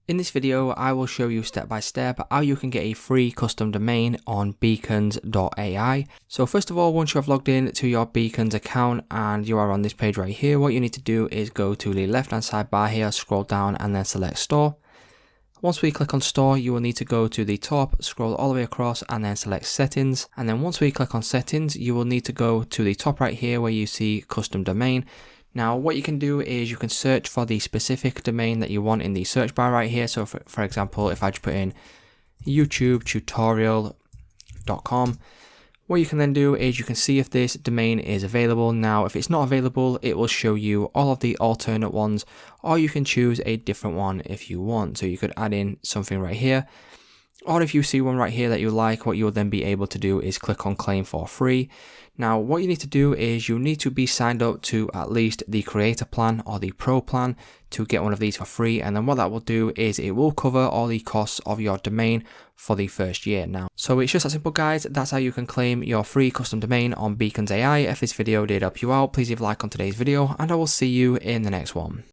In this video, I will show you step by step how you can get a free custom domain on beacons.ai. So first of all, once you have logged in to your Beacons account and you are on this page right here, what you need to do is go to the left hand side bar here, scroll down and then select store. Once we click on store, you will need to go to the top, scroll all the way across and then select settings. And then once we click on settings, you will need to go to the top right here where you see custom domain. Now what you can do is you can search for the specific domain that you want in the search bar right here. So for example, if I just put in youtubetutorial.com, what you can then do is you can see if this domain is available. Now if it's not available, it will show you all of the alternate ones, or you can choose a different one if you want. So you could add in something right here, or if you see one right here that you like, what you'll then be able to do is click on claim for free. Now what you need to do is you need to be signed up to at least the creator plan or the pro plan to get one of these for free, and then what that will do is it will cover all the costs of your domain for the first year. Now so it's just that simple, guys. That's how you can claim your free custom domain on Beacons AI. If this video did help you out, please leave a like on today's video and I will see you in the next one.